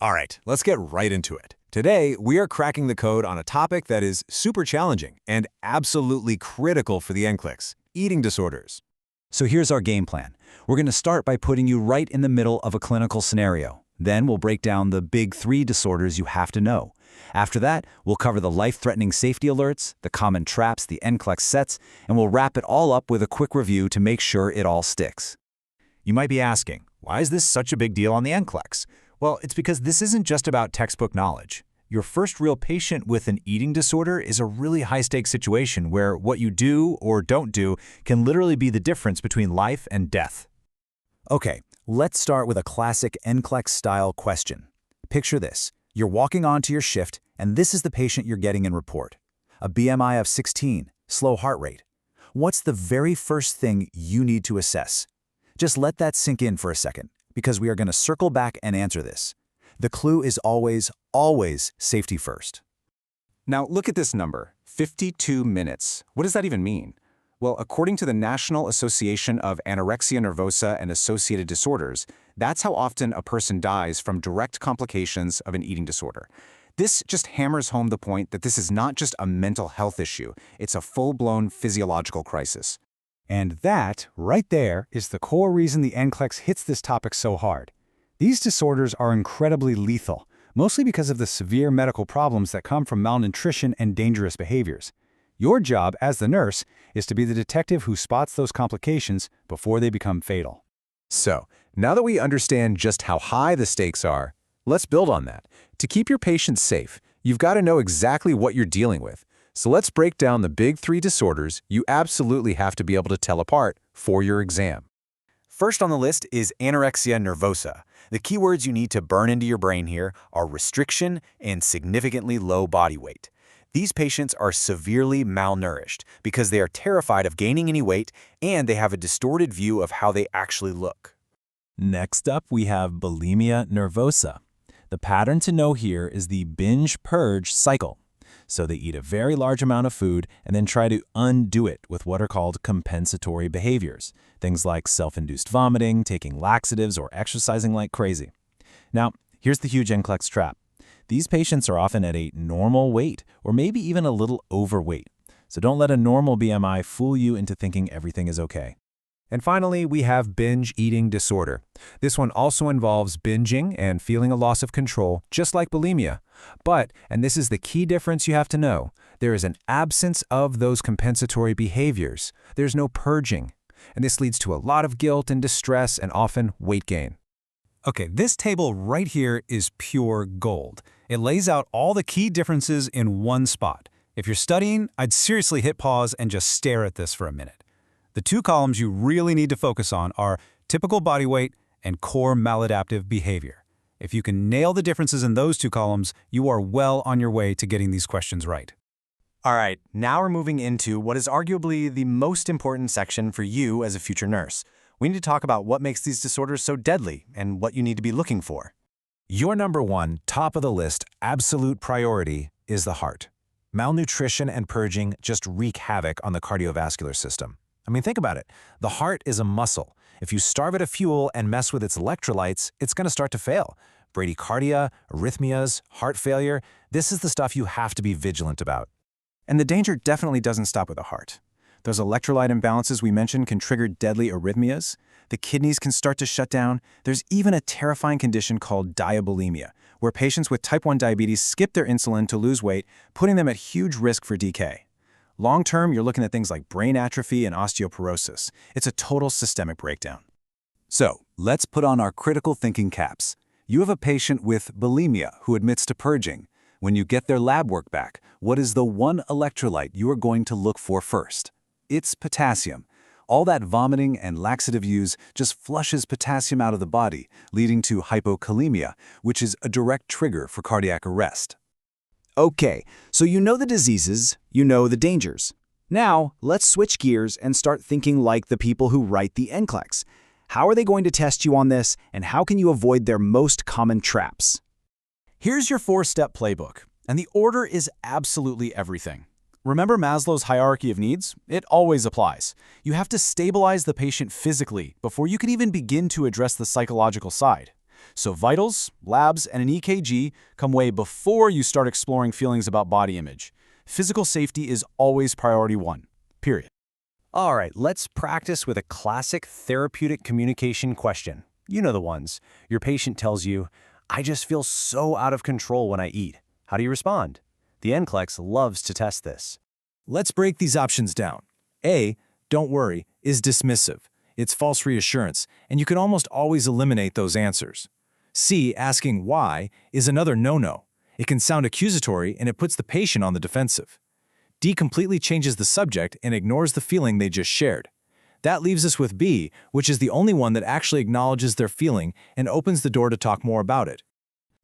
All right, let's get right into it. Today, we are cracking the code on a topic that is super challenging and absolutely critical for the NCLEX: eating disorders. So here's our game plan. We're going to start by putting you right in the middle of a clinical scenario. Then we'll break down the big 3 disorders you have to know. After that, we'll cover the life-threatening safety alerts, the common traps the NCLEX sets, and we'll wrap it all up with a quick review to make sure it all sticks. You might be asking, why is this such a big deal on the NCLEX? Well, it's because this isn't just about textbook knowledge. Your first real patient with an eating disorder is a really high-stakes situation where what you do or don't do can literally be the difference between life and death. Okay, let's start with a classic NCLEX-style question. Picture this. You're walking onto your shift, and this is the patient you're getting in report. A BMI of 16, slow heart rate. What's the very first thing you need to assess? Just let that sink in for a second, because we are going to circle back and answer this. The clue is always safety first. Now look at this number, 52 minutes. What does that even mean? Well, according to the National Association of Anorexia Nervosa and Associated Disorders, that's how often a person dies from direct complications of an eating disorder. This just hammers home the point that this is not just a mental health issue, it's a full-blown physiological crisis. And that, right there, is the core reason the NCLEX hits this topic so hard. These disorders are incredibly lethal, mostly because of the severe medical problems that come from malnutrition and dangerous behaviors. Your job as the nurse is to be the detective who spots those complications before they become fatal. So, now that we understand just how high the stakes are, let's build on that. To keep your patients safe, you've got to know exactly what you're dealing with. So let's break down the big 3 disorders you absolutely have to be able to tell apart for your exam. First on the list is anorexia nervosa. The keywords you need to burn into your brain here are restriction and significantly low body weight. These patients are severely malnourished because they are terrified of gaining any weight and they have a distorted view of how they actually look. Next up, we have bulimia nervosa. The pattern to know here is the binge-purge cycle. So they eat a very large amount of food and then try to undo it with what are called compensatory behaviors, things like self-induced vomiting, taking laxatives, or exercising like crazy. Now, here's the huge NCLEX trap. These patients are often at a normal weight or maybe even a little overweight. So don't let a normal BMI fool you into thinking everything is okay. And finally, we have binge eating disorder. This one also involves binging and feeling a loss of control, just like bulimia. But, and this is the key difference you have to know, there is an absence of those compensatory behaviors. There's no purging. And this leads to a lot of guilt and distress and often weight gain. Okay, this table right here is pure gold. It lays out all the key differences in one spot. If you're studying, I'd seriously hit pause and just stare at this for a minute. The 2 columns you really need to focus on are typical body weight and core maladaptive behavior. If you can nail the differences in those 2 columns, you are well on your way to getting these questions right. All right, now we're moving into what is arguably the most important section for you as a future nurse. We need to talk about what makes these disorders so deadly and what you need to be looking for. Your number 1, top of the list, absolute priority is the heart. Malnutrition and purging just wreak havoc on the cardiovascular system. I mean, think about it. The heart is a muscle. If you starve it of fuel and mess with its electrolytes, it's going to start to fail. Bradycardia, arrhythmias, heart failure, this is the stuff you have to be vigilant about. And the danger definitely doesn't stop with the heart. Those electrolyte imbalances we mentioned can trigger deadly arrhythmias. The kidneys can start to shut down. There's even a terrifying condition called diabulimia, where patients with type 1 diabetes skip their insulin to lose weight, putting them at huge risk for decay. Long-term, you're looking at things like brain atrophy and osteoporosis. It's a total systemic breakdown. So, let's put on our critical thinking caps. You have a patient with bulimia who admits to purging. When you get their lab work back, what is the one electrolyte you are going to look for first? It's potassium. All that vomiting and laxative use just flushes potassium out of the body, leading to hypokalemia, which is a direct trigger for cardiac arrest. Okay, so you know the diseases, you know the dangers. Now, let's switch gears and start thinking like the people who write the NCLEX. How are they going to test you on this, and how can you avoid their most common traps? Here's your 4-step playbook, and the order is absolutely everything. Remember Maslow's hierarchy of needs? It always applies. You have to stabilize the patient physically before you can even begin to address the psychological side. So vitals, labs, and an EKG come way before you start exploring feelings about body image. Physical safety is always priority one, period. All right, let's practice with a classic therapeutic communication question. You know the ones. Your patient tells you, "I just feel so out of control when I eat." How do you respond? The NCLEX loves to test this. Let's break these options down. A, don't worry, is dismissive. It's false reassurance, and you can almost always eliminate those answers. C, asking why, is another no-no. It can sound accusatory, and it puts the patient on the defensive. D completely changes the subject and ignores the feeling they just shared. That leaves us with B, which is the only one that actually acknowledges their feeling and opens the door to talk more about it.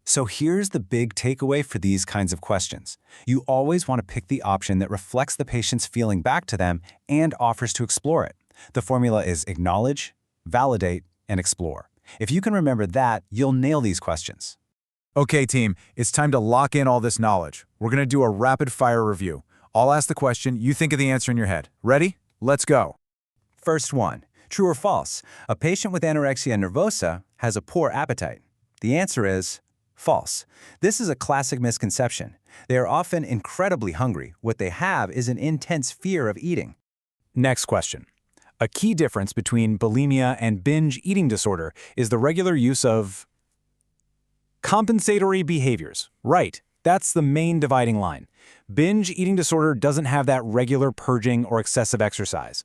So here's the big takeaway for these kinds of questions. You always want to pick the option that reflects the patient's feeling back to them and offers to explore it. The formula is acknowledge, validate, and explore. If you can remember that, you'll nail these questions. Okay, team, it's time to lock in all this knowledge. We're going to do a rapid-fire review. I'll ask the question, you think of the answer in your head. Ready? Let's go. First one, true or false? A patient with anorexia nervosa has a poor appetite. The answer is false. This is a classic misconception. They are often incredibly hungry. What they have is an intense fear of eating. Next question. A key difference between bulimia and binge eating disorder is the regular use of compensatory behaviors. Right, that's the main dividing line. Binge eating disorder doesn't have that regular purging or excessive exercise.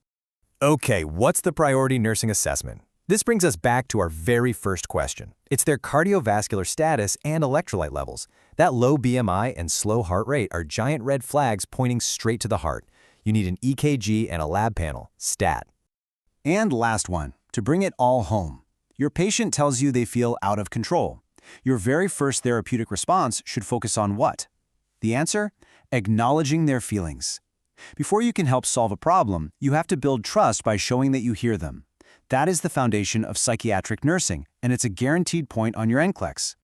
Okay, what's the priority nursing assessment? This brings us back to our very first question. It's their cardiovascular status and electrolyte levels. That low BMI and slow heart rate are giant red flags pointing straight to the heart. You need an EKG and a lab panel, STAT. And last one, to bring it all home. Your patient tells you they feel out of control. Your very first therapeutic response should focus on what? The answer? Acknowledging their feelings. Before you can help solve a problem, you have to build trust by showing that you hear them. That is the foundation of psychiatric nursing, and it's a guaranteed point on your NCLEX.